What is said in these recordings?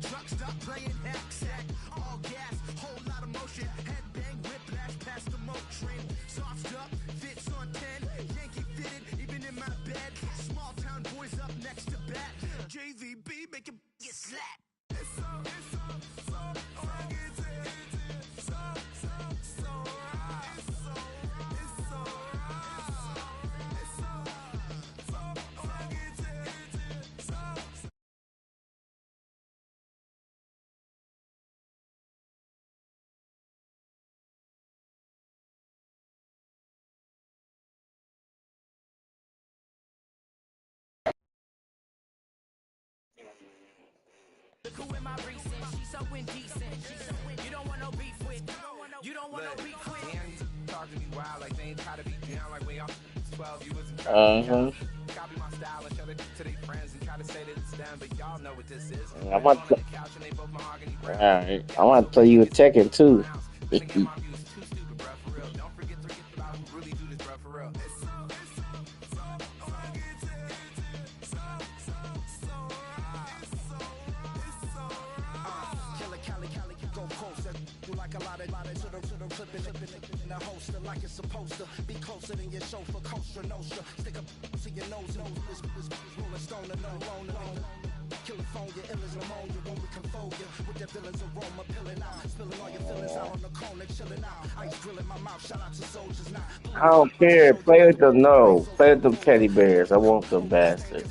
truck, stop playing hack, all gas, whole lot of motion, head bang, whiplash, past the moat train, soft up, fits on 10, Yankee fitted, even in my bed, small town boys up next to bat, JVB make it get slapped. It's so Look who in my recent, she's so indecent. You don't want no beef with. You don't want no beef with. Talk to me wild like they ain't try to be down like we all 12. You wasn't trying to copy my style and show it to their friends and try to say that it's them, but y'all know what this is. I'm gonna throw you a Tekken too. Like it's supposed to be closer than your chauffeur, Costa Nostra. Stick up to your nose, rolling stone and no loner. California, ill as pneumonia when we can fold you. With that villain's aroma, pilling out. Spilling all your feelings out on the corner, chilling out. Ice grilling my mouth, shout out to soldiers now. I don't care. Play with them, no. Play with them teddy bears. I want them bastards.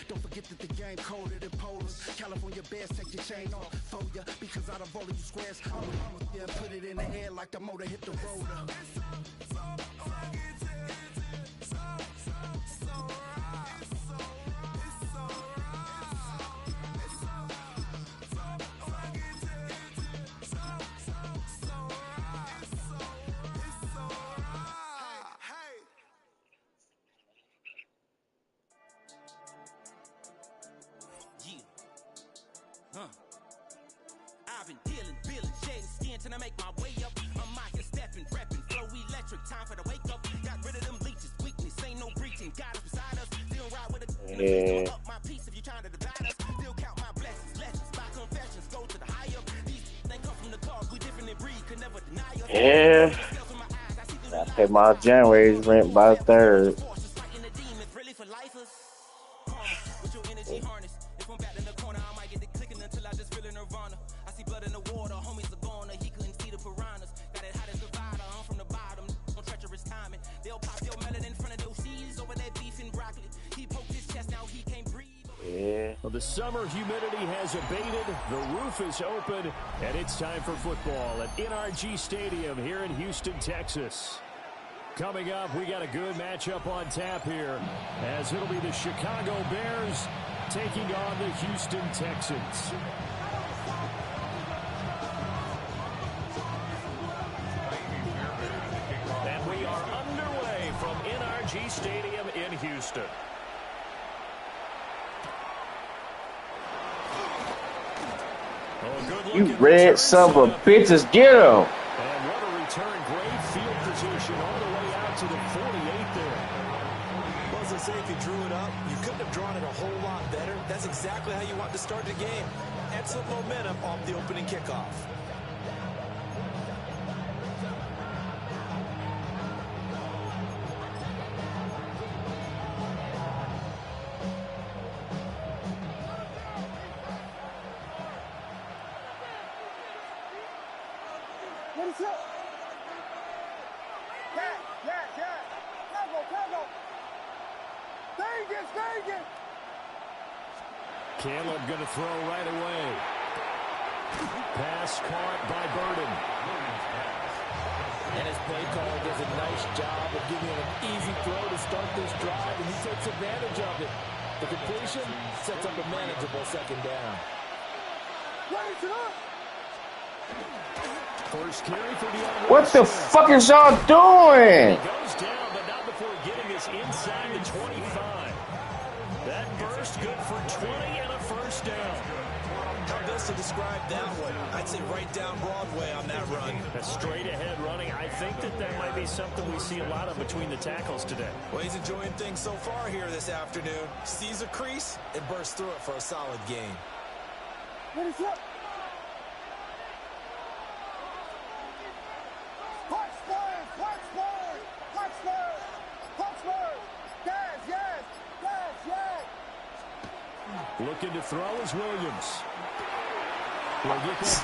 Don't forget that the game coded in Polish. California bears take your chain off for ya. Because out of all of you squares, I'm yeah, put it in the air like the motor hit the rotor. I've been dealing, shedding skin till I make my way up. I'm out here stepping, repping, flow electric, time for the wake up. Got rid of them leeches, weakness, ain't no breaching. God is beside us, still ride with a up my piece if you trying to divide us. Still count my blessings, lessons, my confessions, go to the high up. These they come from the cause, we different in breed, could never deny us. Yeah. I pay my January's rent by the 3rd. Well, the summer humidity has abated, the roof is open, and it's time for football at NRG Stadium here in Houston, Texas. Coming up, we got a good matchup on tap here, as it'll be the Chicago Bears taking on the Houston Texans. And we are underway from NRG Stadium in Houston. You red son of a bitches, get him! And what a return, great field position all the way out to the 48 there. Well, as I say, if you drew it up, you couldn't have drawn it a whole lot better. That's exactly how you want to start the game. Excellent momentum off the opening kickoff. Caleb going to throw right away. Pass caught by Burden. And his play caller does a nice job of giving him an easy throw to start this drive, and he takes advantage of it. The completion sets up a manageable second down. First carry for the offense. What the fuck is y'all doing? He goes down, but not before getting us inside the 25. That burst good for 20 and a first down. How best to describe that one? I'd say right down Broadway on that run. A straight ahead running. I think that might be something we see a lot of between the tackles today. Well, he's enjoying things so far here this afternoon. Sees a crease and bursts through it for a solid gain. What is up? Looking to throw is Williams.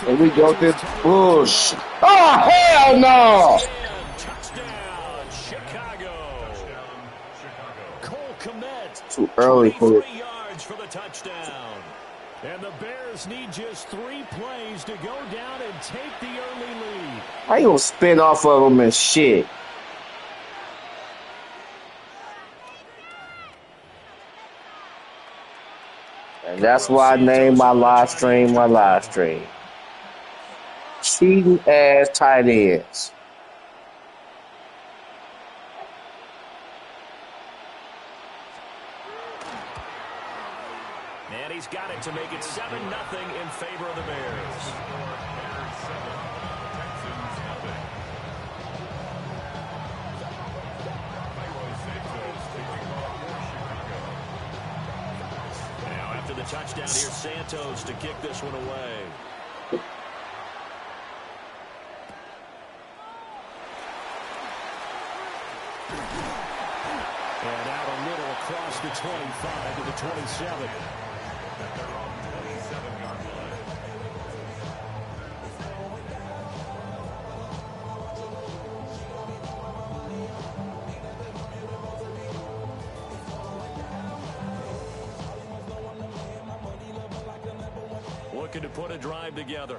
Here we go, this push. Oh, hell no! Touchdown, Chicago. Cole Kmet. Too early for it. 23 yards for the touchdown. And the Bears need just 3 plays to go down and take the early lead. How you gonna spin off of them and shit? And that's why I named my live stream Cheating ass tight ends. And he's got it to make it 7-0 in favor of the Bears. Now after the touchdown, here's Santos to kick this one away. And out a little across the 25 to the 27. Looking to put a drive together.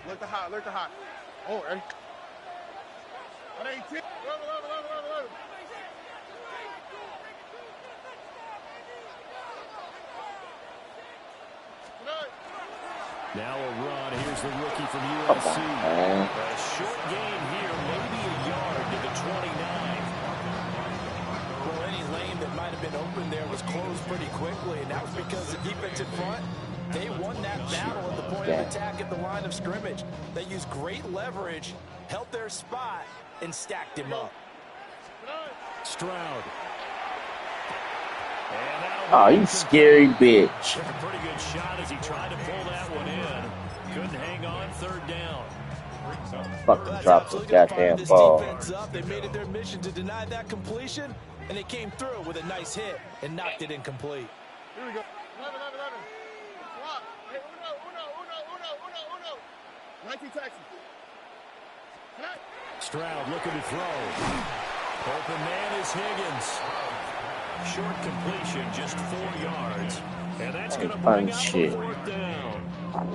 Look the hot, look the hot. Oh, ready? 18. Now a run. Here's the rookie from USC. A short gain here, maybe a yard to the 29. Well, any lane that might have been open there was closed pretty quickly, and that was because the defense in front, they won that battle at the point of attack at the line of scrimmage. They used great leverage, held their spot, and stacked him up. Stroud. Oh, you scary bitch. Took a pretty good shot as he tried to pull that one in. Couldn't hang on, third down. Fucking drops the goddamn ball. They made it their mission to deny that completion, and they came through with a nice hit and knocked it incomplete. Here we go. 11. Swap. Hey, uno. 19 taxi. Stroud looking to throw. Open man is Higgins. Short completion, just 4 yards. And that's going to bring up the 4th down.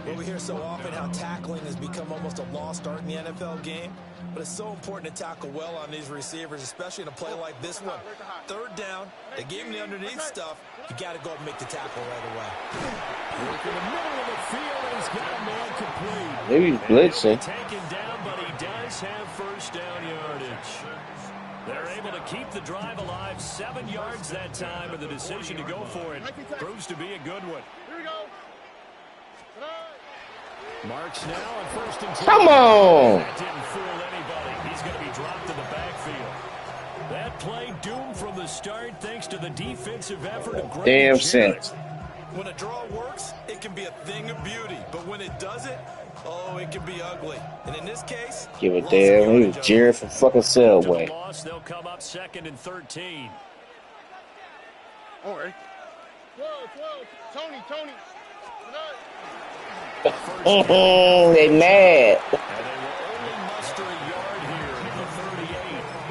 Well, we hear so often how tackling has become almost a lost art in the NFL game. But it's so important to tackle well on these receivers, especially in a play like this one. Third down, they gave him the underneath stuff. You got to go up and make the tackle right away. Look in the middle of the field, and he's got a man complete. Maybe he's blitzing. Taken down, but he does have first down yardage. They're able to keep the drive alive, 7 yards that time, and the decision to go for it proves to be a good one. Here we go. Marks now on 1st and 10. Come on. That didn't fool anybody. He's going to be dropped in the backfield. That play doomed from the start thanks to the defensive effort of Greg. Damn sense. When a draw works, it can be a thing of beauty. But when it doesn't, oh, it can be ugly. And in this case, Give a damn. He was Jared from fucking Subway. Loss, they'll come up 2nd and 13. All right. 12. Tony. They mad. And they will only muster a yard here at the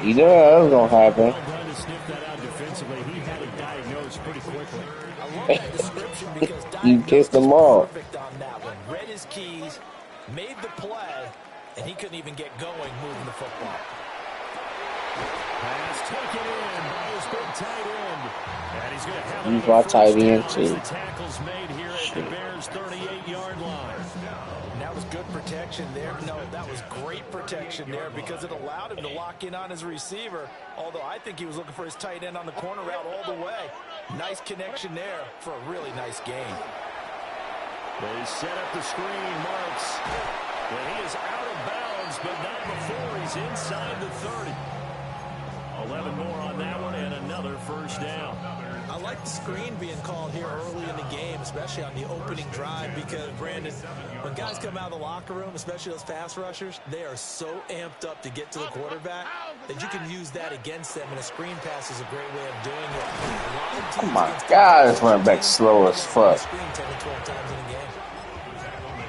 38. You know that was gonna happen. Well done to sniff that out defensively. He had it diagnosed pretty quickly. I love that description because You pissed them off. perfect on that one. Read his keys, made the play, and he couldn't even get going moving the football. Pass taken in by his big tight end. And he's going to have He's another my first tight down end, as too. the tackle's made here at the Bears' 38-yard line. And that was good protection there. No, that was great protection there because it allowed him to lock in on his receiver, although I think he was looking for his tight end on the corner route all the way. Nice connection there for a really nice game. They set up the screen. Marks. And he is out of bounds, but not before he's inside the 30. 11 more on that one and another first down. I like the screen being called here early in the game, especially on the opening drive, because, Brandon, when guys come out of the locker room, especially those pass rushers, they are so amped up to get to the quarterback that you can use that against them, and a screen pass is a great way of doing it. Oh, my God, this running back slow as fuck. Screen 10 to 12 times in a game.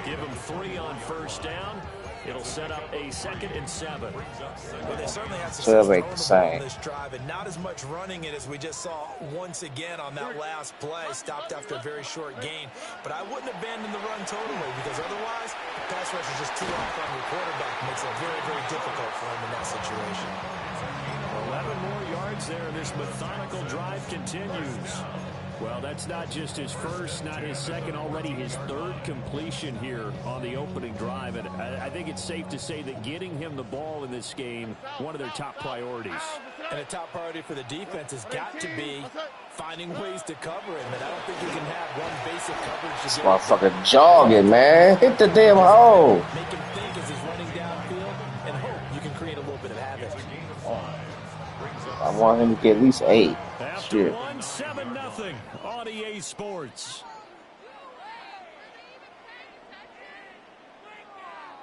Give him 3 on first down. It'll set up a 2nd and 7. Well, they certainly had So some they make the same. on this drive, and not as much running it as we just saw once again on that last play. Stopped after a very short gain. But I wouldn't abandon the run totally, because otherwise, the pass rush is just too off on your quarterback. Makes it very, very difficult for him in that situation. 11 more yards there. This methodical drive continues. Well, that's not just his first, not his second, already his 3rd completion here on the opening drive. And I think it's safe to say that getting him the ball in this game, one of their top priorities. And a top priority for the defense has got to be finding ways to cover him. And I don't think you can have one basic coverage. This motherfucker jogging, man. Hit the damn hole. Make him think as he's running downfield and hope you can create a little bit of havoc. I want him to get at least 8. After Shit. 7-0 on EA Sports.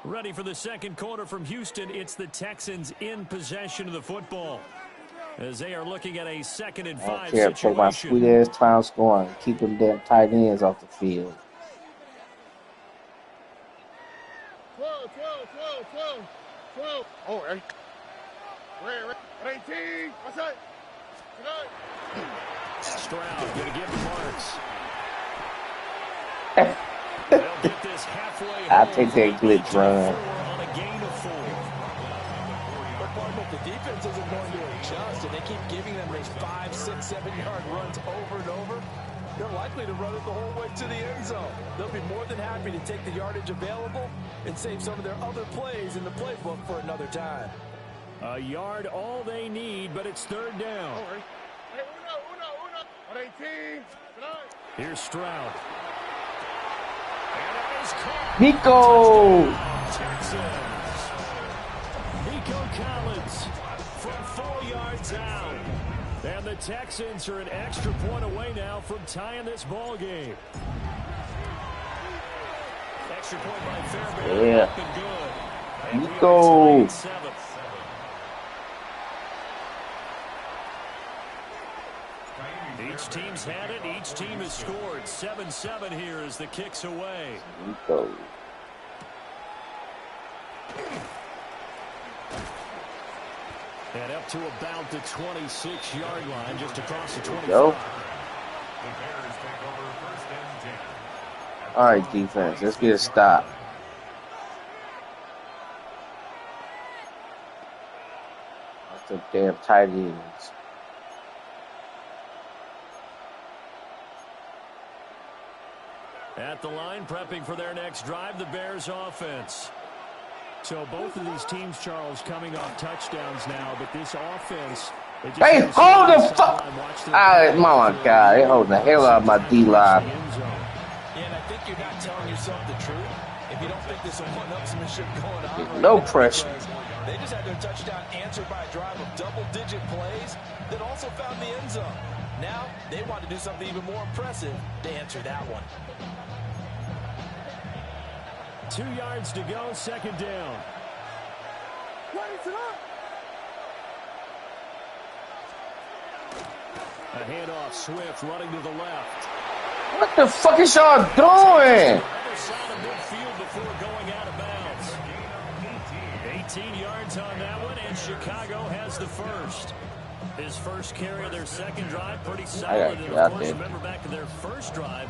Ready for the second quarter from Houston. It's the Texans in possession of the football, as they are looking at a 2nd and 5 I don't care. Take my situation. sweet ass time scoring. Keep them damn tight ends off the field. 12. Oh, hey. Red, 18. What's that? Stroud going to give the Marks. They'll get this halfway. I'll take that glitch run. On a gain of 4. But if the defense isn't going to adjust and they keep giving them these 5, 6, 7-yard runs over and over, they're likely to run it the whole way to the end zone. They'll be more than happy to take the yardage available and save some of their other plays in the playbook for another time. A yard all they need, but it's 3rd down. Oh, hey, uno. 18. Here's Stroud. And it is caught. Nico! Texans. Nico Collins from 4 yards out. And the Texans are an extra point away now from tying this ball game. Extra point by Fairbairn. Yeah. Up and good. And Nico. we are tied at 7. Each team's had it. Each team has scored. 7-7 here as the kick's away. Nico. And up to about the 26-yard line, just across the 25. Go. All right, defense. Let's get a stop. That's the damn tight ends. At the line, prepping for their next drive, the Bears offense. So both of these teams, Charles, coming off touchdowns now, but this offense... Hey, hold the fuck! Oh my God, they holding the hell out of my D-line. Yeah, and I think you're not telling yourself the truth if you don't think there's some one-upsmanship going on. Right No now, pressure. they just had their touchdown answered by a drive of double-digit plays that also found the end zone. Now, they want to do something even more impressive to answer that one. 2 yards to go, 2nd down. A handoff, Swift running to the left. What the fuck is y'all doing? Other side of midfield before going out of bounds. 18 yards on that one, and Chicago has the first. His first carry of their second drive, pretty solid. And of course, remember back to their first drive,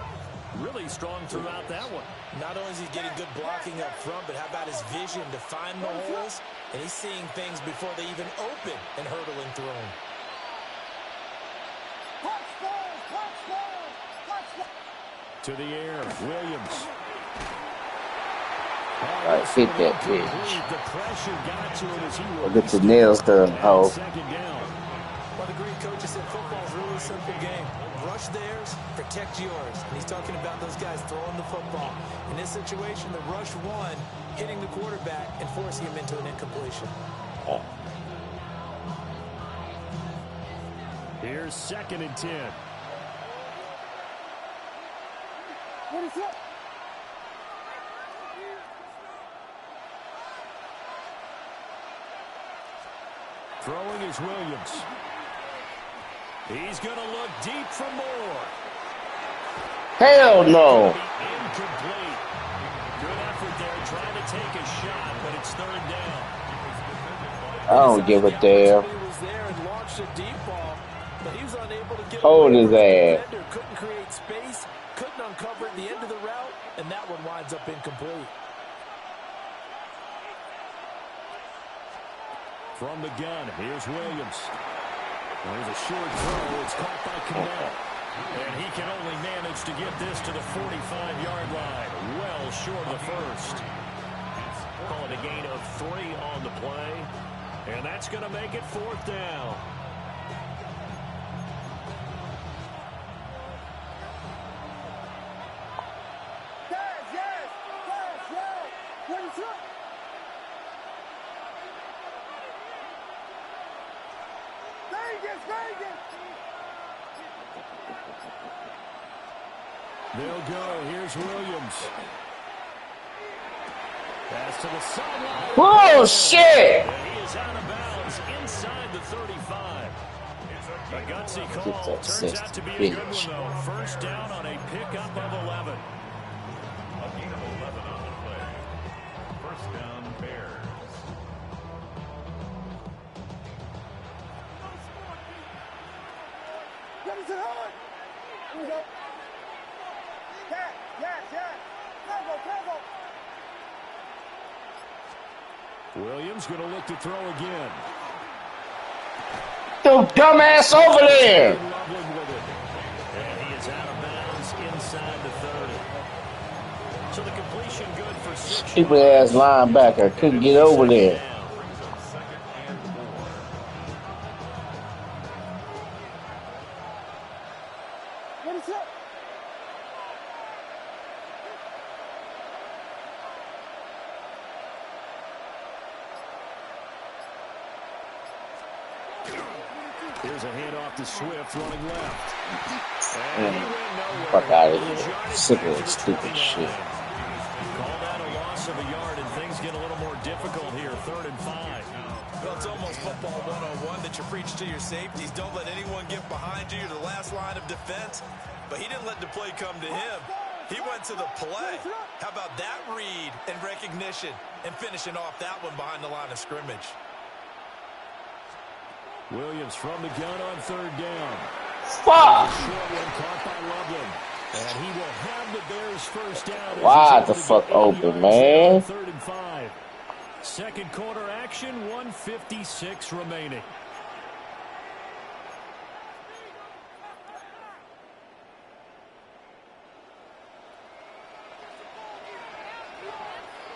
really strong throughout that one. Not only is he getting good blocking up front, but how about his vision to find the holes? And he's seeing things before they even open and hurdling through them. To the air, Williams. All right, hit that bitch. The pressure got to him as he We'll get the nails done, ho. Well, the green coach has said football is a really simple game. Rush theirs, protect yours. And he's talking about those guys throwing the football. In this situation, the rush one, hitting the quarterback and forcing him into an incompletion. Here's 2nd and 10. What is up? Throwing is Williams. He's going to look deep for more. Hell no. Incomplete. Good effort there trying to take a shot, but it's 3rd down. I don't give a damn. He was there and launched a deep ball, but he was unable to get Hold away his from the ass. defender. Couldn't create space, couldn't uncover at the end of the route, and that one winds up incomplete. From the gun, here's Williams. There's a short throw. It's caught by Cannell. And he can only manage to get this to the 45-yard line. Well short of the first. Call it a gain of 3 on the play. And that's going to make it 4th down. What is up? Vegas! They'll go. Here's Williams. Pass to the sideline. Oh, shit. And he is out of bounds inside the 35. A gutsy call. Turns out to be a good one, though. 1st down on a pickup of 11. A gain of 11 on the play. 1st down, Bears. Jefferson Howard! Here we go. Yes. Travel. Williams going to look to throw again. Yo, dumbass over there. Loveland with it. And he is out of bounds inside the 30. So the completion good for 6. Stupid ass linebacker couldn't get over there. What is up? Here's a handoff to Swift running left. And he went nowhere. Fuck out of here. Sick of that stupid shit. Call that a loss of a yard, and things get a little more difficult here. 3rd and 5. Well, it's almost football 101 that you preach to your safeties. Don't let anyone get behind you. You're the last line of defense. But he didn't let the play come to him. He went to the play. How about that read and recognition and finishing off that one behind the line of scrimmage? Williams from the gun on 3rd down. Fuck. Short one caught by Loveland. And he will have the Bears 1st down. Wide the fuck open, man. 3rd and 5. 2nd quarter action, 1:56 remaining.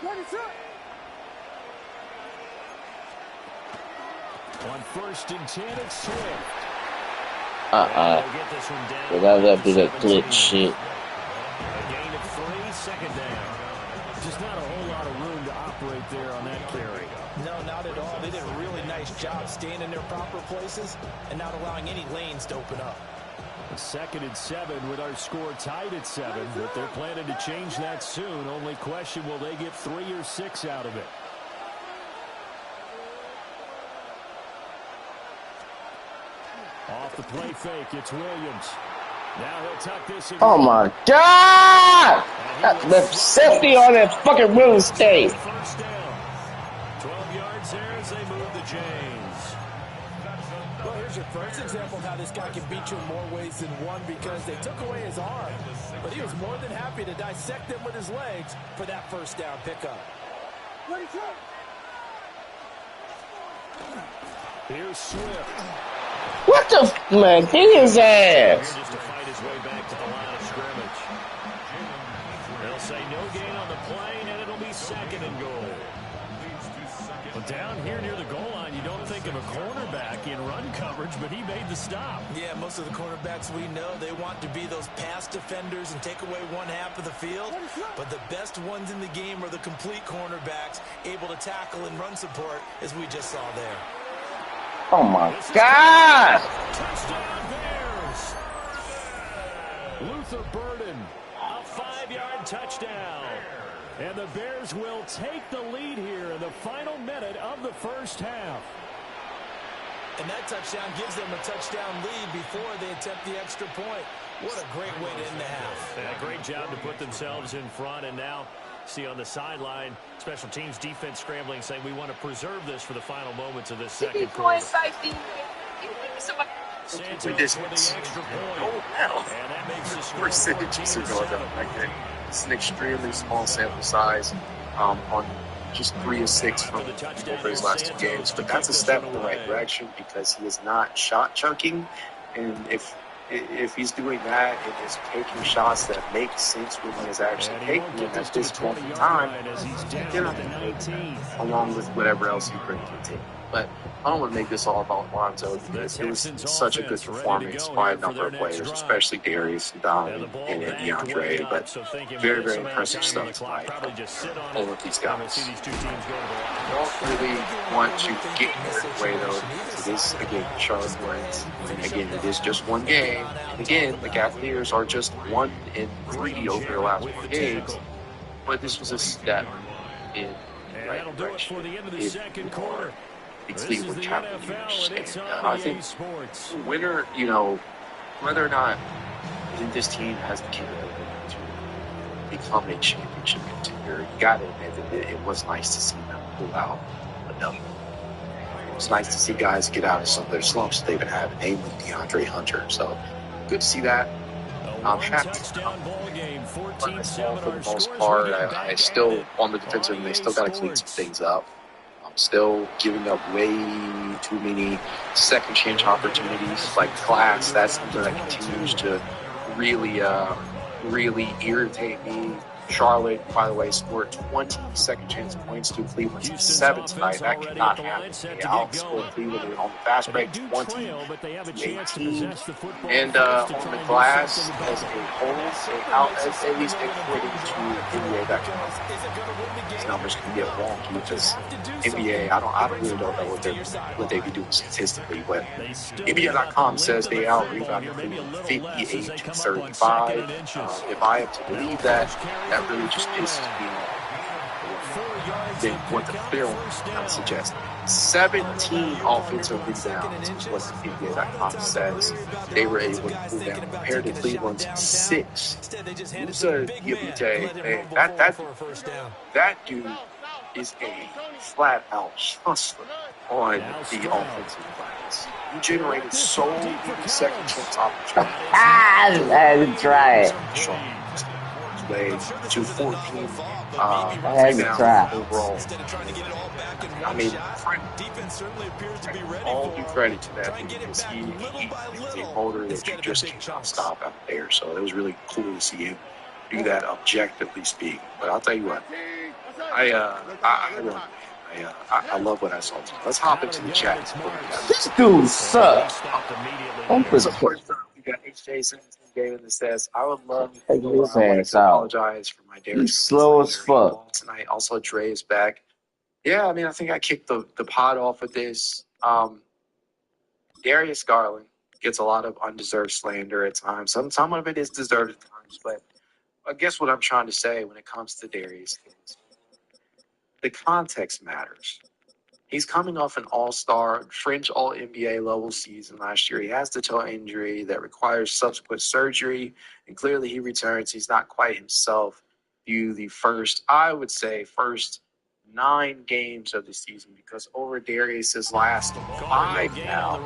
What is up? On 1st and 10, it's Swift. Yeah, that be that glitch shit. A gain of 3, 2nd down. Just not a whole lot of room to operate there on that carry. No, not at all. They did a really nice job staying in their proper places and not allowing any lanes to open up. 2nd and 7 with our score tied at 7, but they're planning to change that soon. Only question, will they get 3 or 6 out of it? Off the play fake, it's Williams. Now he'll tuck this in. Oh my God! The safety on that fucking real estate. 1st down. 12 yards there as they move the chains. Well, here's your first example of how this guy can beat you in more ways than one, because they took away his arm, but he was more than happy to dissect them with his legs for that 1st down pickup. What is up? Here's Swift. What the man? Get his ass. Just to fight his way back to the line of scrimmage. They'll say no gain on the play, and it'll be 2nd and goal. Well, down here near the goal line, you don't think of a cornerback in run coverage, but he made the stop. Yeah, most of the cornerbacks we know, they want to be those pass defenders and take away one half of the field. But the best ones in the game are the complete cornerbacks, able to tackle and run support, as we just saw there. Oh, my God. Touchdown Bears. Luther Burden, a 5-yard touchdown. And the Bears will take the lead here in the final minute of the first half. And that touchdown gives them a touchdown lead before they attempt the extra point. What a great way to end the half. Yeah, great job to put themselves in front. And now, see on the sideline, special teams defense scrambling, saying we want to preserve this for the final moments of this second quarter. Santos for the extra point. Oh, hell. And that makes the score Percentages are going up like that. It's an extremely small sample size on just 3 of 6 from over his last 2 games. But that's a step in the right direction because he is not shot chunking. And if he's doing that and is taking shots that make sense when he is actually taking them at this point in time, along with whatever else he brings to the team. But I don't want to make this all about Lonzo because it was such a good performance by a number of players, especially Darius, Don, and DeAndre. But very, very impressive stuff by all of these guys. I don't really want to get carried away, though, because it is, again, Charlotte Hornets. And again, it is just one game. And again, the Cavaliers are just 1-3 over the last 4 games. But this was a step in the right direction. The Cleveland Cavaliers. And I think winner, whether or not I think this team has the capability to become a championship contender, you got to admit that it was nice to see them pull out another. It was nice to see guys get out of some of their slumps that they've been having, namely DeAndre Hunter. So good to see that. I'm happy. For the most part, I still on the defensive end, they still got to clean some things up. Still giving up way too many second chance opportunities like Glass. That's something that continues to really irritate me. Charlotte, by the way, scored 20 second chance points to Cleveland's 7 tonight. That cannot happen. They outscored Cleveland on the fast break 20-18. And on the glass, as a whole, at least according to NBA.com, these numbers can get wonky because NBA, I don't really know what they be doing statistically, but NBA.com says they out-rebounded Cleveland 58-35. If I am to believe that really just pisses me off than what the film suggests. 17 offensive rebounds is what the NBA.com says they were able to pull down compared to Cleveland's 6. Musa Diabate, that dude is a flat-out hustler on the offensive glass. He generated so many second chance opportunities. I didn't try it. Way to 14 rebounds overall. I mean, all due credit to that because he is a motor that you just cannot stop out there. So it was really cool to see him do that, objectively speaking. But I'll tell you what, I love what I saw. Let's hop into the chat. This dude sucks. We got HJ game in the says, I would love to apologize for my Darius. He's slow as fuck tonight. Also, Dre is back. Yeah, I mean, I think I kicked the pod off with this. Darius Garland gets a lot of undeserved slander at times. Some of it is deserved at times, but I guess what I'm trying to say when it comes to Darius is the context matters. He's coming off an all-star, fringe all-NBA level season last year. He has the toe injury that requires subsequent surgery, and clearly he returns. He's not quite himself through the first 9 games of the season because over Darius's last 5 now,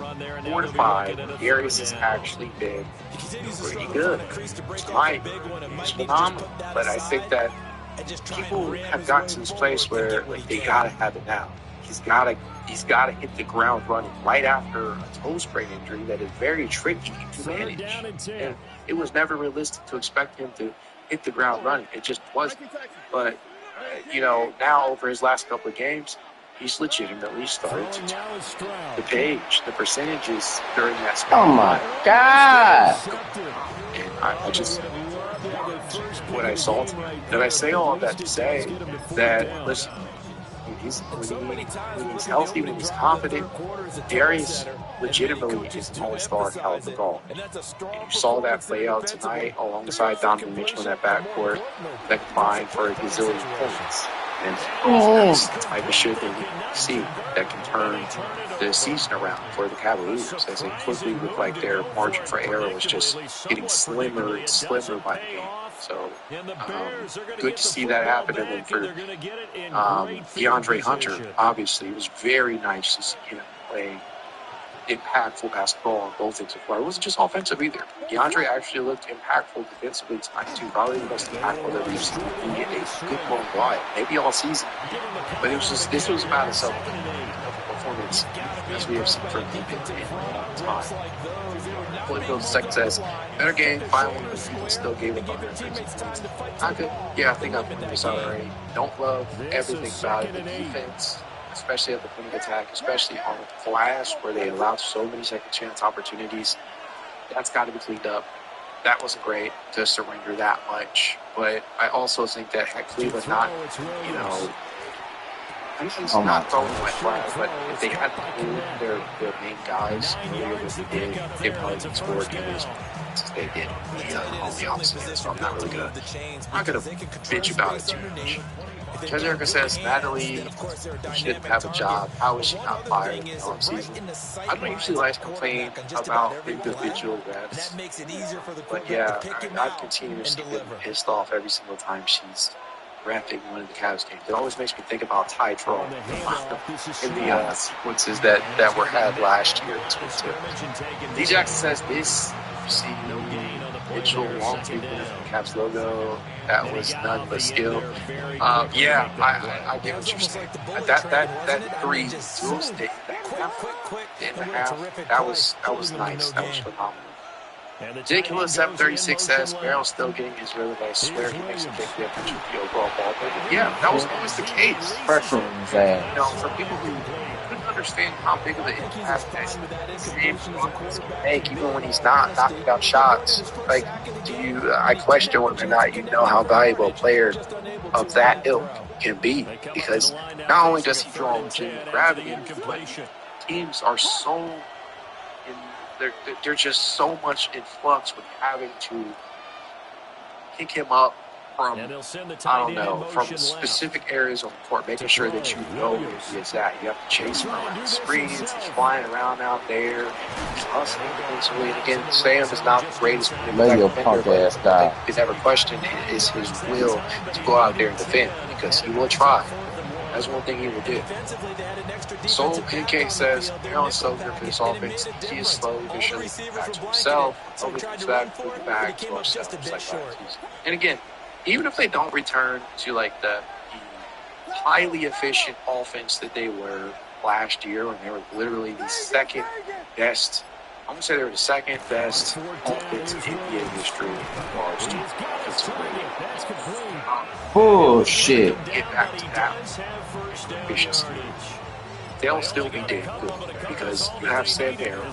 4 to 5, Darius has actually been pretty good. Tonight, he's phenomenal, but I think that people have gotten to this place where they got to have it now. He's got to hit the ground running right after a toe sprain injury that is very tricky to manage. And it was never realistic to expect him to hit the ground running. It just wasn't. But, now over his last couple of games, he's legitimately started to turn the page. The percentages during that span. Oh my God! And I just, what I saw tonight. And I say all of that to say that, listen, when he's healthy, when he's confident, Darius legitimately is an all-star caliber ball. And you saw that play out tonight alongside Donovan Mitchell in that backcourt that combined for a gazillion points. And that's the type of shit that we see that can turn the season around for the Cavaliers, as it quickly looked like their margin for error was just getting slimmer and slimmer by the game. So good to see that happen. And then for DeAndre Hunter, obviously, it was very nice to see him play impactful basketball on both ends of the floor. It wasn't just offensive either. DeAndre actually looked impactful defensively tonight too. Probably the most impactful that we've seen him get a good long while, maybe all season. But this was about a self-performance as we have seen from him in a long time. Political second says, better game, final one, but still gave up 136 points. Not good. Yeah, I think I've pointed this out already. Don't love everything about it. The defense, especially at the point of attack, especially on the glass where they allowed so many second chance opportunities, that's got to be cleaned up. That wasn't great to surrender that much. But I also think that had Cleveland not, he's not throwing my flag, but if they had their main guys earlier than they did, they probably would score again as they did on the opposite end. So I'm not really gonna bitch about it too much. Jessica says Natalie shouldn't have a job. How is she not fired in the offseason? I don't usually like to complain about individual refs, but yeah, I continue to see them pissed off every single time she's reffing one of the Cavs games. It always makes me think about Ty Troll in the sequences that were had last year. D. Jackson says this, you see Mitchell long three pointer from the Cavs logo. That was none but skill. Yeah, I get what you're saying. That three duels in the half, that was nice. That was phenomenal. Ridiculous 736 says Merrill's still getting his rhythm, but I swear he makes a big difference with the overall ball. But yeah, that was always the case. For people who couldn't understand how big of an impact that make, even when he's not knocking down shots. Like, I question whether or not you know how valuable a player of that ilk can be, because not only does he draw legitimate gravity, but teams are so they're just so much in flux with having to pick him up from, from specific areas on the court, making sure that you know where he is at. You have to chase him around the screens. He's flying around out there. He's hustling defensively. And again, Sam is not the greatest defender, but it's never questioned is his will to go out there and defend, because he will try. That's one thing he will do. Soul Pancake says, Maryland's so good for this offense. He is slow, efficiently back to himself. Over the back, put the back to ourselves. And again, even if they don't return to like the highly efficient offense that they were last year, when they were literally the second best, I'm going to say they were the second best offense in NBA history in regards to offensive rating. Bullshit. Get back to that efficiency. They'll still be damn good, because you have Sam Merrill,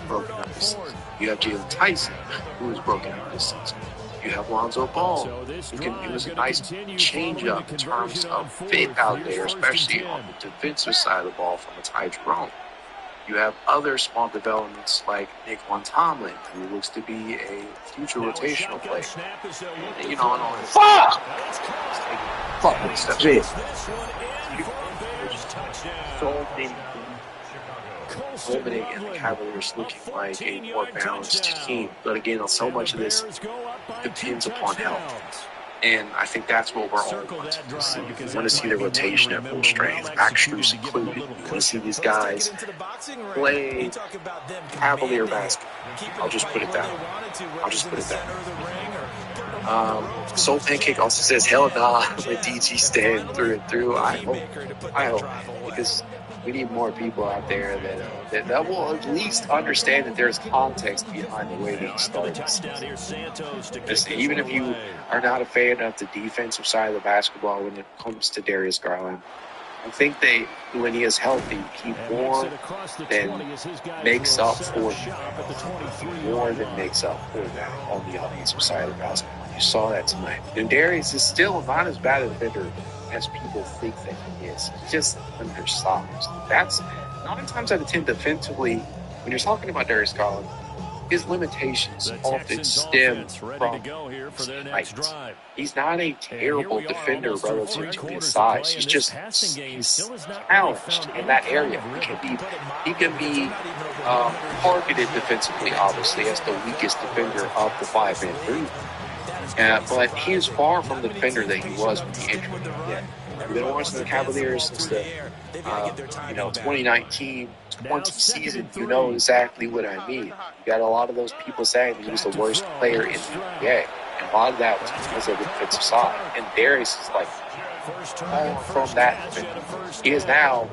broken up this season. You have Jalen Tyson, who is broken up this season. You have Lonzo Ball, who can do a nice change-up in terms of fit out there, especially on the defensive side of the ball from a Ty Jerome. You have other small developments like Nick Tomlin, who looks to be a future rotational player. And, and all this. Fuck shit. So many culminating in the Cavaliers looking like a more balanced team. But again, so much of this depends upon health. And I think that's what we're all wanting to see. We want to see the rotation at full strength, Max Strus included. We want to see these guys play Cavalier basketball. I'll just put it that way. Soul Pancake also says, hell nah, with DG stand through and through. I hope. Because we need more people out there that will at least understand that there's context behind the way that he starts. Even if you are not a fan of the defensive side of the basketball when it comes to Darius Garland, I think when he is healthy, he more than makes up for that on the offensive side of the basketball. You saw that tonight. And Darius is still not as bad a defender as people think that he is. He's just undersized. That's 9 times out of 10 defensively. When you're talking about Darius Garland, his limitations often stem from his height. He's not a terrible defender relative to his size. He's challenged in that area. He can be targeted defensively, obviously, as the weakest defender of the 5-man group. But he is far from the defender that he was when he entered the NBA. I've been watching the Cavaliers since the 2019-20 season. You know exactly what I mean. You got a lot of those people saying he was the worst player in the NBA. And a lot of that was because of the defensive side. And Darius is like far from that. He is now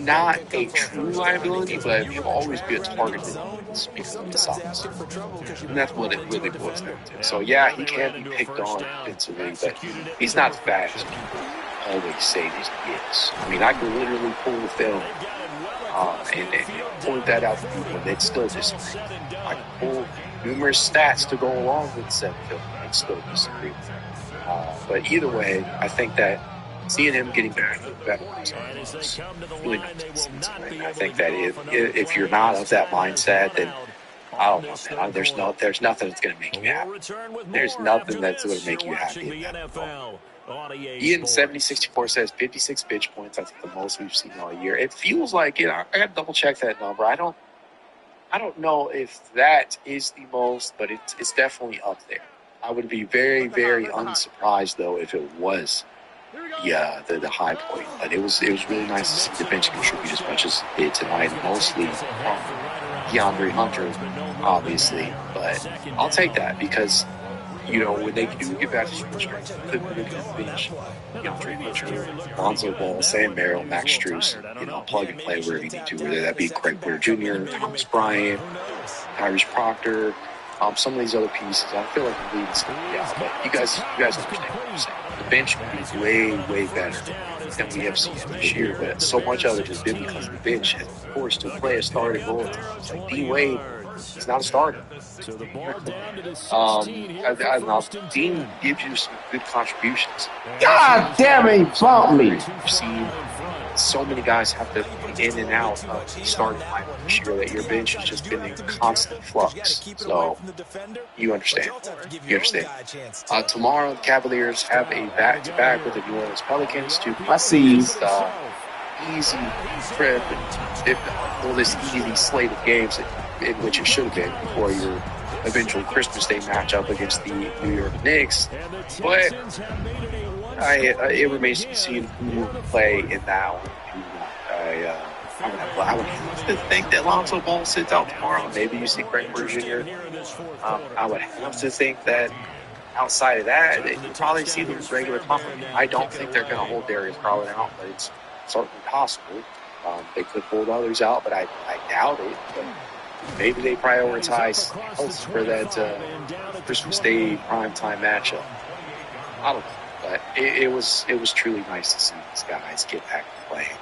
not a true liability, but he'll always be a target because of his size. And that's what it really boils down to. So, yeah, he can be picked on defensively, but he's not as bad as people always say that he is. I mean, I can literally pull the film and point that out to people, and they'd still disagree. I can pull numerous stats to go along with said film, and they'd still disagree. But either way, I think that seeing him getting back was really nice. I think that if you're not of that mindset, then I don't know, man. There's nothing that's going to make you happy. There's nothing that's going to make you happy in that NFL. Ian 7064 says 56 bench points. That's the most we've seen all year. It feels like it. I got to double check that number. I don't know if that is the most, but it's definitely up there. I would be very, very unsurprised though if it was the high point. But it was really nice to see the bench contribute as much as it did tonight, mostly DeAndre Hunter, obviously. But I'll take that because, when they do get back to full strength, the bench, DeAndre Hunter, Lonzo Ball, Sam Merrill, Max Strus, plug and play wherever you need to, whether that be Craig Porter Jr., Thomas Bryant, Tyrese Proctor, some of these other pieces. I feel like the lead is going to be out, but you guys understand what I'm saying. The bench will be way, way better than we have seen this year, but so much of it has been because the bench has been forced to play a starting role. It's like D Wade is not a starter. Dean gives you some good contributions. God damn it, he bumped me. You've seen so many guys have to be in and out of the starting lineup this year that your bench has just been in constant flux. So you understand. Tomorrow, the Cavaliers have a back-to-back with the New Orleans Pelicans to easy trip, this easy slate of games in which it should have been before your eventual Christmas Day matchup against the New York Knicks. But it remains to be seen who will play in that one. I would have to think that Lonzo Ball sits out tomorrow. Maybe you see Craig Porter Jr. I would have to think that outside of that, you probably see them as regular complement. I don't think they're going to hold Darius Garland out, but it's certainly possible. They could hold others out, but I doubt it. But maybe they prioritize health for that Christmas Day primetime matchup. I don't know. But it was truly nice to see these guys get back to playing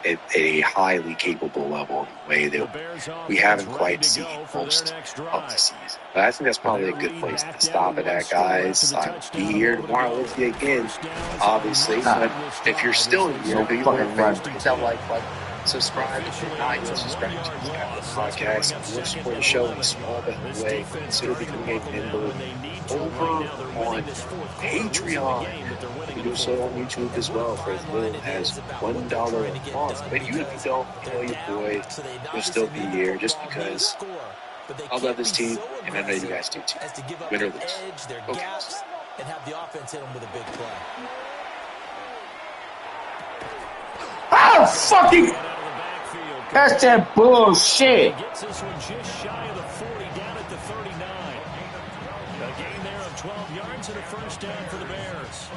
at a highly capable level in a way that we haven't quite seen most of the season. But I think that's probably a good place to stop it at, guys. I'll be here tomorrow with you again, obviously. But if you're still here, do you want to hit that like button? Subscribe if you're not yet subscribed to this podcast. If you want to support the show in a small bit way, consider becoming a member over on Patreon. You can do so on YouTube as well for as little as $1 a month. But even if you don't, your boy will still be here just because I love this team and I know you guys do too. Win or lose. Okay. And have the offense hit them with a big play. Oh, fucking... That's that bullshit. Gets this one just shy of the 40, down at the 39. A gain there of 12 yards and a first down for the Bears.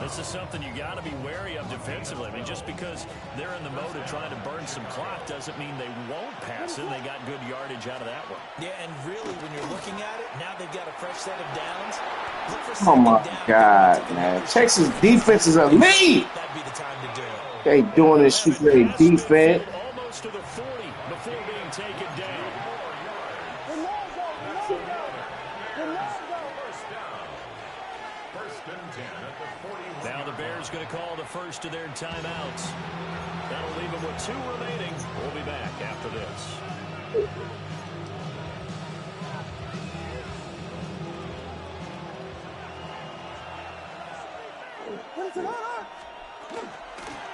This is something you got to be wary of defensively. I mean, just because they're in the mode of trying to burn some clock doesn't mean they won't pass it. They got good yardage out of that one. Yeah, and really, when you're looking at it, now they've got a fresh set of downs. Look for Oh, my God, man. Texas defense is elite. That'd be the time to do it. They doing this great defense. Almost to the 40 before being taken down. Now the Bears going to call the first of their timeouts. That'll leave them with 2 remaining. We'll be back after this.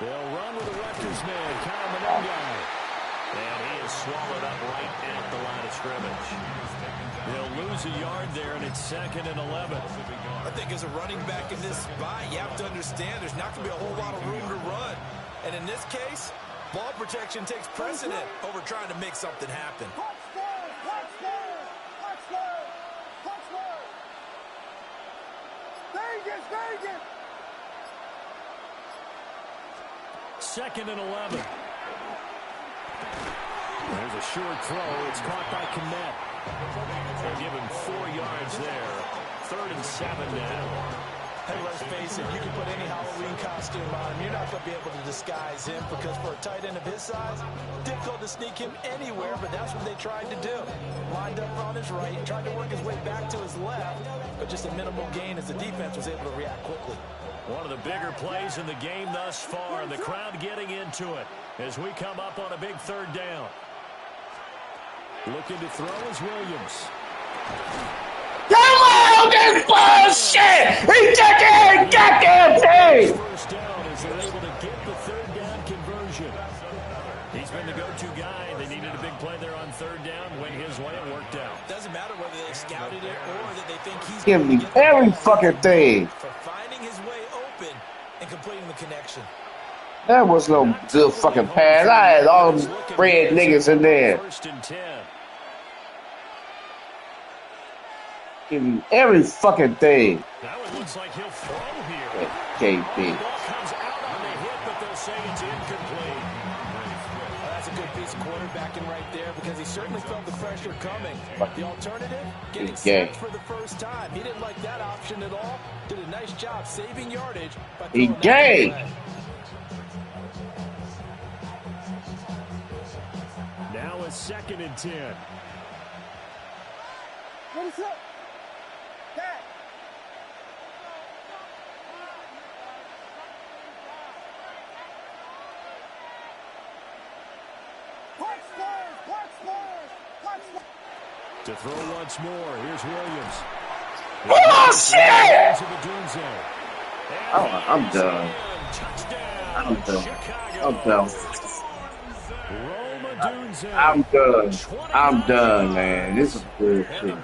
They'll run with the Rutgers man, Kyle Monengai. And he is swallowed up right at the line of scrimmage. They'll lose a yard there, and it's 2nd and 11. I think as a running back in this spot, you have to understand there's not going to be a whole lot of room to run. And in this case, ball protection takes precedent over trying to make something happen. Vegas! 2nd and 11. There's a short throw. It's caught by Kmet. They'll give him 4 yards there. 3rd and 7 now. Hey, let's face it, you can put any Halloween costume on him. You're not going to be able to disguise him because for a tight end of his size, difficult to sneak him anywhere, but that's what they tried to do. Lined up on his right, tried to work his way back to his left, but just a minimal gain as the defense was able to react quickly. One of the bigger plays in the game thus far, and the crowd getting into it as we come up on a big 3rd down. Looking to throw is Williams. Come on, this bullshit! He took it! Goddamn thing! First down as they're able to get the 3rd down conversion. He's been the go-to guy. They needed a big play there on 3rd down. Went his way, it worked out. Doesn't matter whether they scouted it or that they think he's Give me every fucking thing. for finding his way open and completing the connection. That was no good fucking pass. I had all them red niggas in there. 1st and 10. Give me every fucking thing. That one looks like he'll throw here. KB. Ball comes out on the hit, but they'll say it's incomplete. That's a good piece of quarterbacking right there because he certainly felt the pressure coming. The alternative, getting sacked for the first time. He didn't like that option at all. Did a nice job saving yardage. He gay. Now a 2nd and 10. What is up? Dad. To throw once more, here's Williams. Oh, shit! Oh, I'm done. I'm done. I'm done. I'm done. I'm done, man. This is bullshit.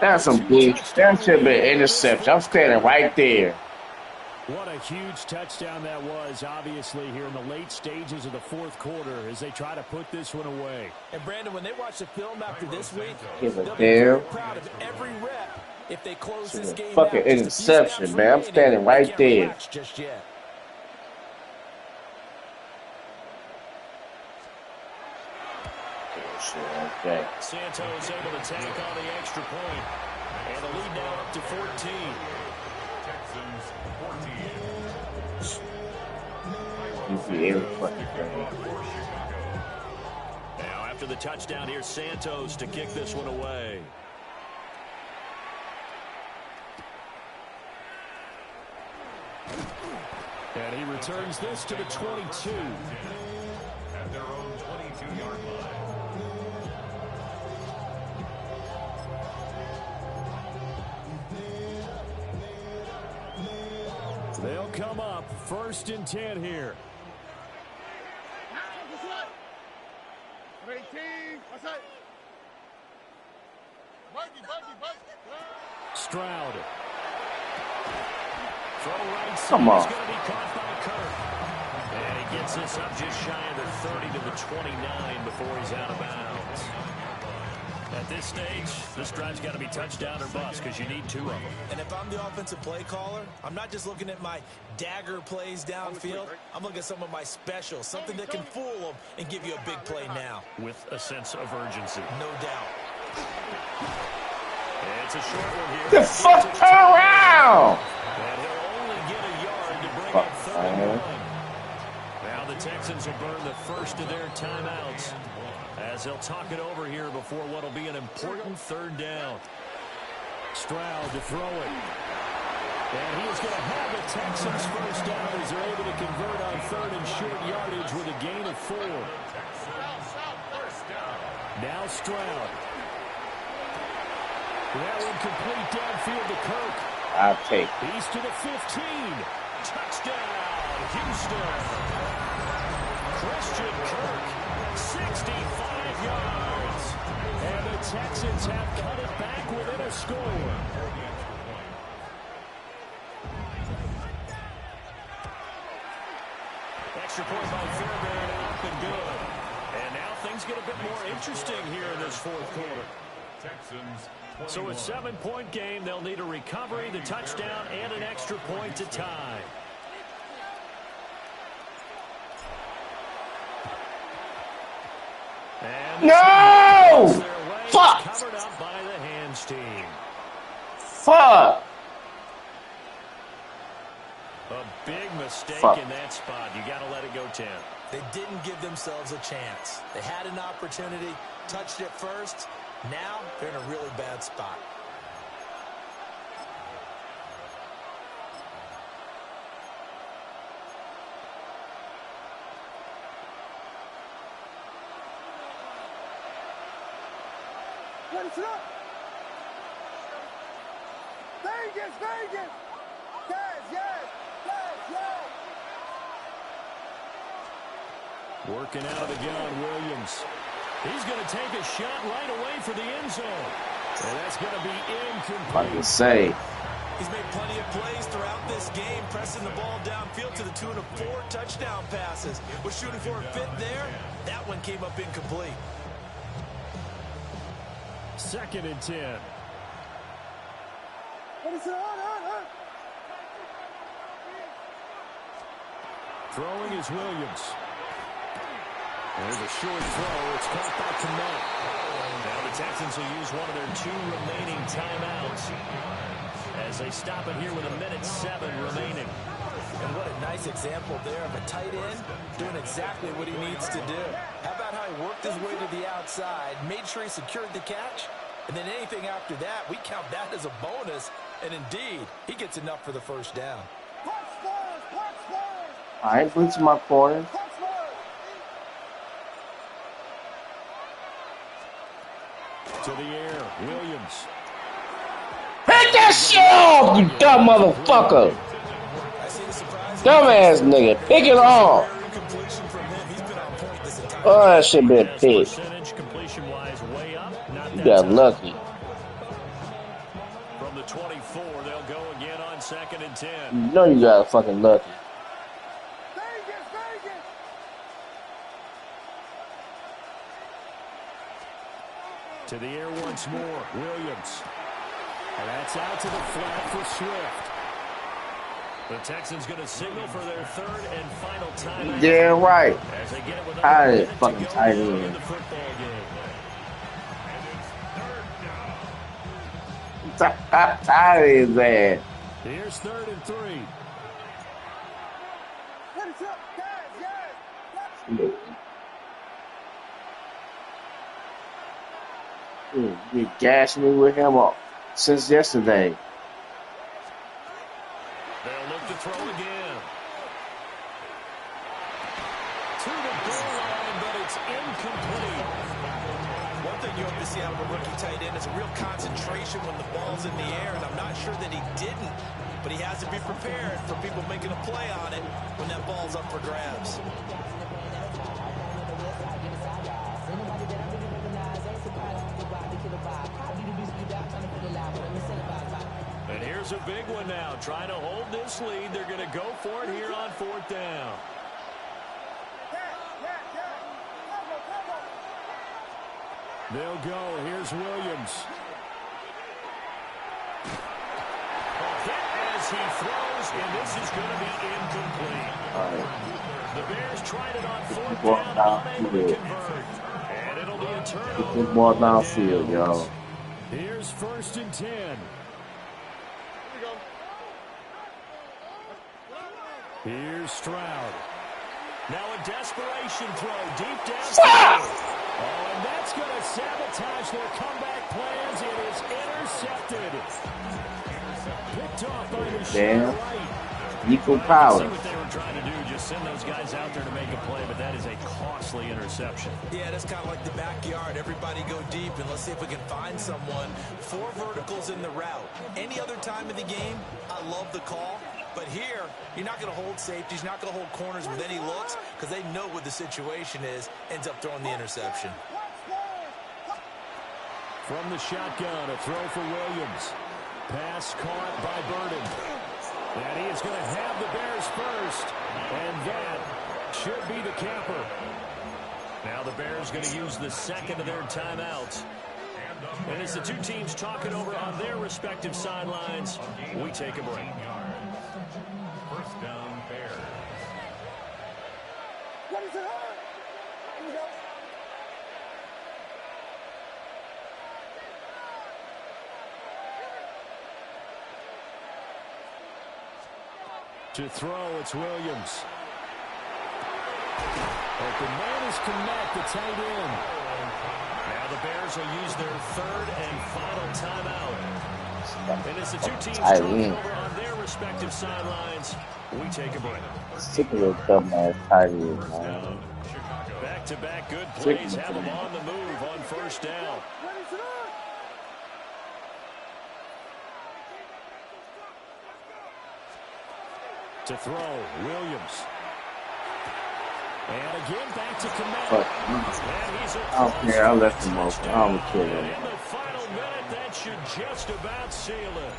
That's some bullshit. That should have been an interception. I'm standing right there. What a huge touchdown that was, obviously, here in the late stages of the 4th quarter as they try to put this one away. And, Brandon, when they watch the film after this week, Give a they'll be very damn. proud of every rep if they close this game Fucking out. Just a few interception, snaps man. I'm remaining. standing They right can't there. relax just yet. Okay. Santos able to tack on the extra point. And the lead now up to 14. Texans 14. You see every fucking thing. Now after the touchdown, here's Santos to kick this one away. And he returns this to the 22. At their own 22-yard line. They'll come up 1st and 10 here. Stroud. Throw right side. Come on. He's going to be caught by Kirk. And he gets this up just shy of the 30 to the 29 before he's out of bounds. At this stage, this drive's got to be touchdown or bust because you need 2 of them. And if I'm the offensive play caller, I'm not just looking at my dagger plays downfield. I'm looking at some of my specials, something that can fool them and give you a big play now. With a sense of urgency. No doubt. It's a short one here. The fuck turn around! And he'll only get a yard to bring up 3rd and 1. talk it over here before what will be an important third down. Stroud to throw it. And he is going to have the Texans first down as they're able to convert on third and short yardage with a gain of 4. Now Stroud. That one complete downfield to Kirk. I'll take. He's to the 15. Touchdown, Houston. Christian Kirk, 65 yards. And the Texans have cut it back within a score. Extra point by Fairbairn, up and good. And now things get a bit more interesting here in this fourth quarter. So a 7-point game, they'll need a recovery, the touchdown, and an extra point to tie. And no! Fuck! Covered up by the hands team. Fuck! A big mistake in that spot. You got to let it go, Tim. They didn't give themselves a chance. They had an opportunity, touched it first. Now they're in a really bad spot. Vegas, Vegas! Yes! Working out of the gun, Williams. He's going to take a shot right away for the end zone. And that's going to be incomplete. Like you say. He's made plenty of plays throughout this game, pressing the ball downfield to the tune of 4 touchdown passes. Was shooting for a fit there. That one came up incomplete. 2nd and 10. Throwing is Williams. There's a short throw. It's caught by Kmet. Now the Texans will use one of their 2 remaining timeouts as they stop it here with 1:07 remaining. And what a nice example there of a tight end doing exactly what he needs to do. How about how he worked his way to the outside, made sure he secured the catch, and then anything after that, we count that as a bonus. And indeed, he gets enough for the first down. I ain't blitzing my corner. To the air, Williams. Pick that shit off, you dumb motherfucker. Dumbass nigga. Pick it off. Oh, that shit been picked. You got lucky. From the 24, they'll go again on 2nd and 10. You know you got fucking lucky. To the air once more, Williams. And that's out to the flat for Swift. The Texans going to signal for their 3rd and final time. Yeah, right. As they get it with I fucking tight in end. the football game. Tight his ass. Here's 3rd and 3. You gassing me with him up since yesterday. They'll look to throw again. To the goal line, but it's incomplete. One thing you hope to see out of a rookie tight end is a real concentration when the ball's in the air, and I'm not sure that he didn't, but he has to be prepared for people making a play on it when that ball's up for grabs. And here's a big one now. Trying to hold this lead. They're going to go for it here on 4th down. They'll go. Here's Williams. A hit as he throws, and this is going to be incomplete. The Bears tried it on 4th down, unable to convert. And it'll be a turnover. Get this ball downfield, y'all. Here's 1st and 10. Here's Stroud. Now a desperation throw deep down. Oh, and that's going to sabotage their comeback plans. It is intercepted. Picked off by the Damn. right. Equal Well, power. see what they were trying to do, just send those guys out there to make a play, but that is a costly interception. Yeah, that's kind of like the backyard. Everybody go deep, and let's see if we can find someone. 4 verticals in the route. Any other time of the game, I love the call. But here, you're not going to hold safeties, you're not going to hold corners with any looks because they know what the situation is, ends up throwing the interception. From the shotgun, a throw for Williams. Pass caught by Burden. And he is going to have the Bears first. And that should be the capper. Now the Bears going to use the second of their timeouts. And as the two teams talk it over on their respective sidelines, we take a break. First down, Bears. What is it? Here we go. To throw, it's Williams. Open man is Komet, the tight end. Now the Bears will use their third and final timeout. And as the two teams talk over on their respective sidelines, we take a break. Sick of those dumbass tight ends, man. Back-to-back good plays have them on the move on first down. To throw, Williams. And again, back to Komet. I don't care. I left him open. I don't care. In the final minute, that should just about seal it.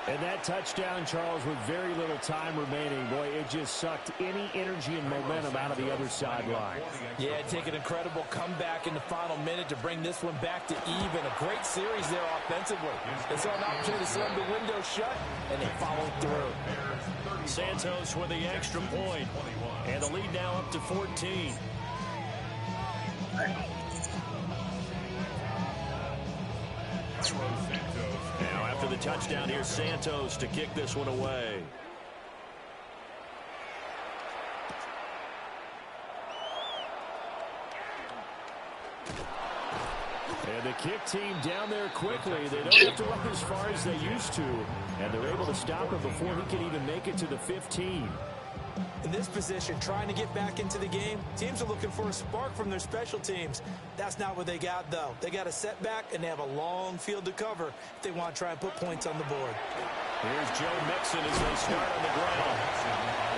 And that touchdown, Charles, with very little time remaining, boy, it just sucked any energy and momentum out of the other sideline. Yeah, take an incredible comeback in the final minute to bring this one back to even. A great series there offensively. They saw an opportunity to slam the window shut, and they followed through. Santos with the extra point, and the lead now up to 14. Now after the touchdown, here's Santos to kick this one away. And the kick team down there quickly. They don't have to run as far as they used to, and they're able to stop him before he can even make it to the 15. In this position, trying to get back into the game, teams are looking for a spark from their special teams. That's not what they got, though. They got a setback, and they have a long field to cover if they want to try and put points on the board. Here's Joe Mixon as they start on the ground.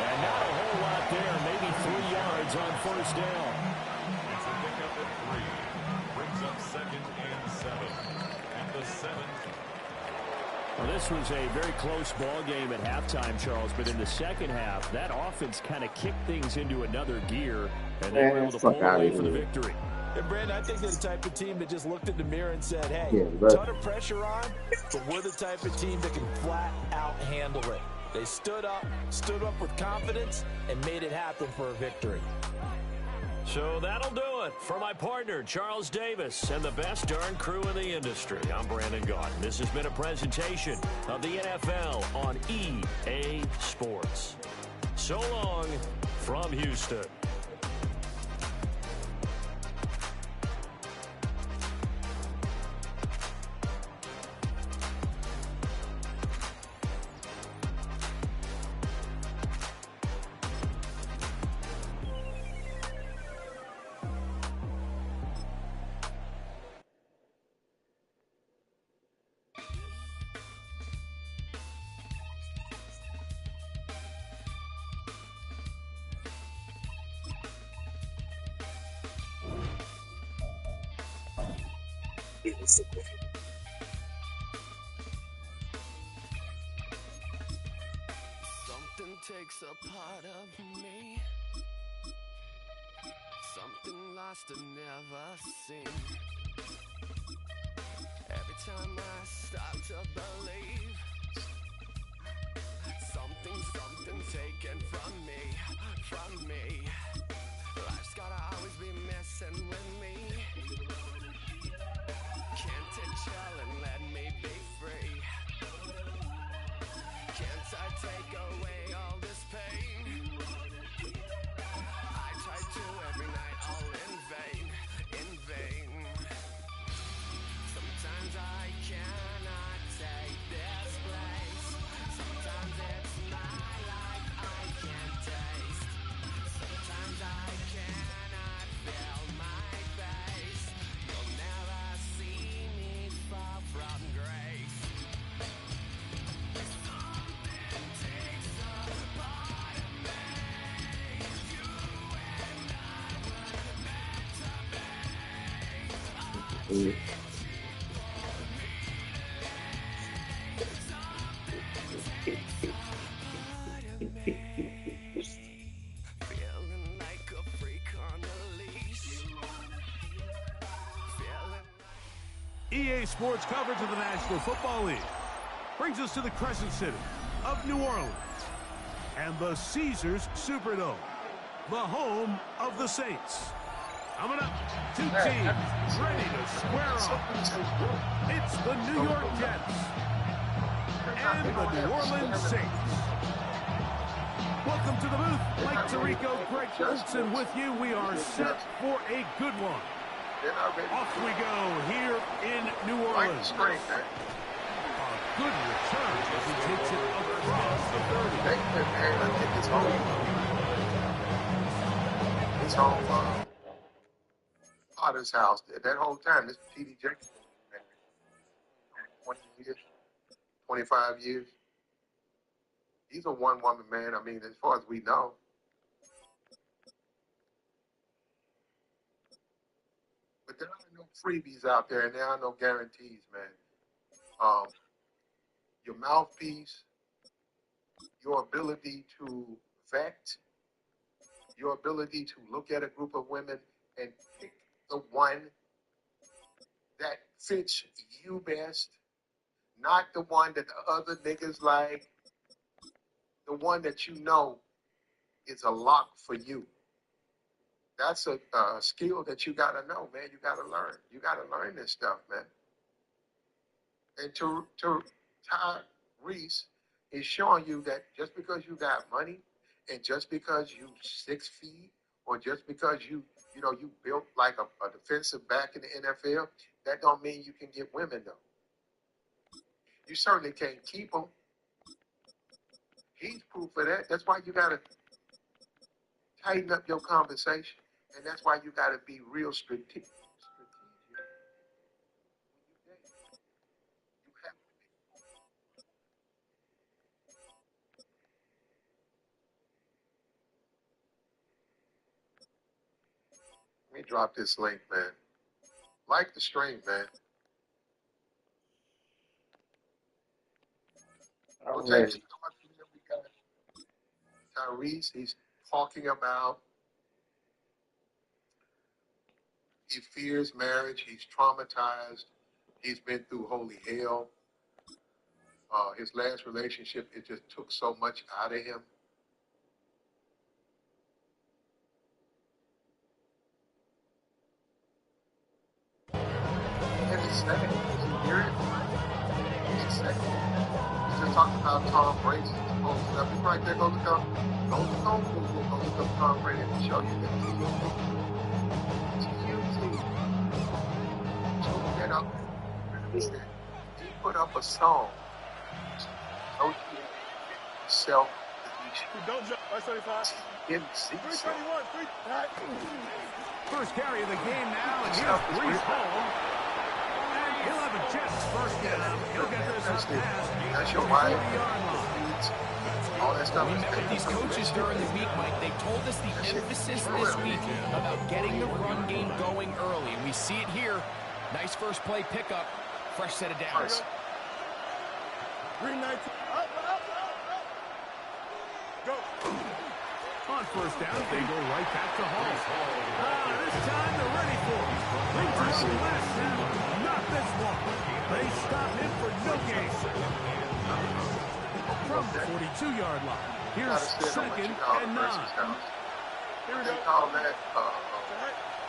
And not a whole lot there, maybe 3 yards on first down. It's a pickup at 3. Brings up 2nd and 7. At the 7th. Well, this was a very close ball game at halftime, Charles, but in the second half, that offense kind of kicked things into another gear, and they were able to pull away for the victory. And Brandon, I think they're the type of team that just looked in the mirror and said, hey, ton of pressure on, but we're the type of team that can flat out handle it. They stood up with confidence, and made it happen for a victory. So that'll do it for my partner, Charles Davis, and the best darn crew in the industry. I'm Brandon Gaudin. This has been a presentation of the NFL on EA Sports. So long from Houston. Something takes a part of me, something lost and never seen. Every time I start to believe, something taken from me. Life's gotta always be messing with me. Can't it chill and let me be free? Can't I take away all this pain? I try to every night. Mm. Feeling like a freak on a leash. EA Sports coverage of the National Football League brings us to the Crescent City of New Orleans and the Caesars Superdome, the home of the Saints. Coming up, two teams ready to square off. It's the New York Jets and the New Orleans Saints. Welcome to the booth. Mike Tirico, Greg Olson with you. We are set for a good one. Off we go here in New Orleans. A good return as he takes it across the 30. It's home. Potter's house. That whole time, this T.D. Jakes, 20 years, 25 years. He's a one-woman man. I mean, as far as we know. But there are no freebies out there, and there are no guarantees, man. Your mouthpiece, your ability to vet, your ability to look at a group of women and pick the one that fits you best, not the one that the other niggas like, the one that you know is a lock for you. That's a skill that you got to know, man. You got to learn. You got to learn this stuff, man. And to Tyrese is showing you that just because you got money and just because you 6 feet or just because you built like a defensive back in the NFL, that don't mean you can get women, though. You certainly can't keep them. He's proof of that. That's why you got to tighten up your conversation. And that's why you got to be real strategic. You have to be. Let me drop this link, man. Like the stream, man. We'll take we got Tyrese. He's talking about he fears marriage. He's traumatized. He's been through holy hell. His last relationship, it just took so much out of him. And it's sad. You hear it? It's sad. He's just talking about Tom Brady. Right there goes the Tom. Goes the Tom Brady and show you that get up. He put up a song. So self Don't jump. 35. First carry of the game now, and here's Brees Hall. And he'll have a Jets first down. He'll get this up past that's your wife. All that stuff. We met with these coaches during the week, Mike. They told us the emphasis this week about getting the run game going early, and we see it here. Nice first play pickup, fresh set of downs. Green 19. Go. On first down, they go right back to Hall. This time they're ready for it. Brings it up last snap. Not this one. They stop him for no gain. From the 42-yard line. Here's 2nd and 9. They call that